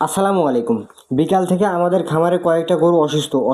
আসসালামু আলাইকুম। বিকাল থেকে আমাদের খামারে কয়েকটা গরু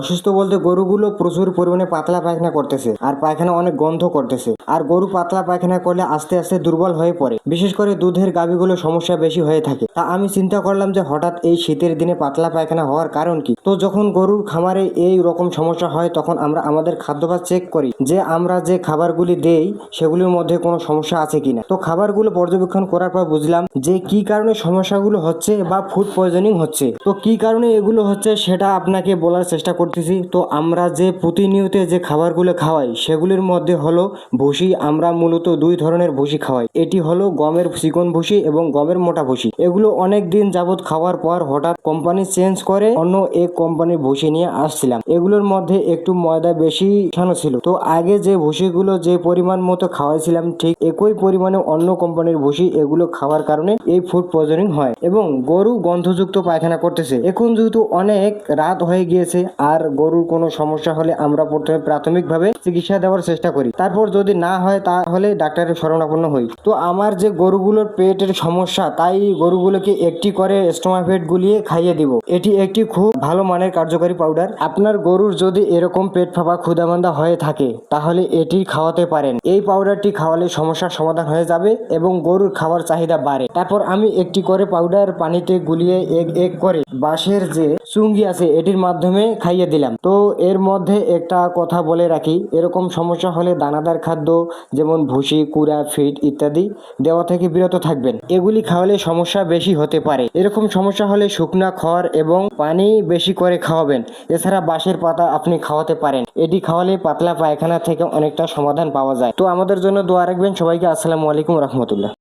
অসুস্থ বলতে গরুগুলো প্রচুর পরিমাণে পাতলা পায়খানা করতেছে আর পায়খানা অনেক গন্ধ করতেছে। আর গরু পাতলা পায়খানা করলে আস্তে আস্তে দুর্বল হয়ে পড়ে, বিশেষ করে দুধের গাভীগুলো সমস্যা বেশি হয়ে থাকে। তা আমি চিন্তা করলাম যে হঠাৎ এই শীতের দিনে পাতলা পায়খানা হওয়ার কারণ কি। তো যখন গরুর খামারে এই রকম সমস্যা হয় তখন আমরা আমাদের খাদ্যাভ্যাস চেক করি যে আমরা যে খাবারগুলি দেই সেগুলির মধ্যে কোনো সমস্যা আছে কিনা। তো খাবারগুলো পর্যবেক্ষণ করার পর বুঝলাম যে কি কারণে সমস্যাগুলো হচ্ছে বা ফুড পয়জনিং হচ্ছে। তো কি কারণে এগুলো হচ্ছে সেটা আপনাকে বলার চেষ্টা করতেছি। তো আমরা যে প্রতিনিয়ত যে খাবারগুলো খাওয়াই সেগুলির মধ্যে হলো ভুসি। আমরা মূলত দুই ধরনের ভুসি খাওয়াই, এটি হলো গমের চিকন ভুসি এবং গমের মোটা ভুসি। এগুলো অনেক দিন যাবত খাওয়ার পর হঠাৎ কোম্পানি চেঞ্জ করে অন্য এক কোম্পানির ভুসি নিয়ে আসছিলাম। এগুলোর মধ্যে একটু ময়দা বেশি মিশানো ছিল। তো আগে যে ভুসিগুলো যে পরিমাণ মতো খাওয়াইছিলাম ঠিক একই পরিমাণে অন্য কোম্পানির ভুসি এগুলো খাওয়ার কারণে এই ফুড পয়জনিং হয় এবং গরু গন্ধযুক্ত পায়খানা করতেছে। এখন যেহেতু অনেক রাত হয়ে গিয়েছে আর গরুর কোনো সমস্যা হলে আমরা প্রথমে প্রাথমিকভাবে চিকিৎসা দেওয়ার চেষ্টা করি, তারপর যদি না হয় তাহলে ডাক্তারের শরণাপন্ন হই। তো আমার যে গরুগুলোর পেটের সমস্যা তাই গরুগুলোকে একটি করে স্টোমাফেট গুলিয়ে খাইয়ে দিব। এটি একটি খুব ভালো মানের কার্যকারী পাউডার। আপনার গরুর যদি এরকম পেট ফাঁপা ক্ষুধামান্দা হয়ে থাকে তাহলে এটি খাওয়াতে পারেন। এই পাউডারটি খাওয়ালে সমস্যার সমাধান হয়ে যাবে এবং গরুর খাবার চাহিদা বাড়ে। তারপর আমি একটি করে পাউডার পানিতে গুলিয়ে এক এক করে বাঁশের যে চুঙ্গি আছে এটির মাধ্যমে খাইয়ে দিলাম। তো এর মধ্যে একটা কথা বলে রাখি, এরকম সমস্যা হলে দানাদার খাদ্য যেমন ভুসি, কুড়া, ফিড ইত্যাদি দেওয়া থেকে বিরত থাকবেন। এগুলি খাওয়ালে সমস্যা বেশি হতে পারে। এরকম সমস্যা হলে শুকনা খড় এবং পানি বেশি করে খাওয়াবেন। এছাড়া বাঁশের পাতা আপনি খাওয়াতে পারেন। এটি খাওয়ালে পাতলা পায়খানা থেকে অনেকটা সমাধান পাওয়া যায়। তো আমাদের জন্য দোয়া রাখবেন। সবাইকে আসসালামু আলাইকুম রহমতুল্লাহ।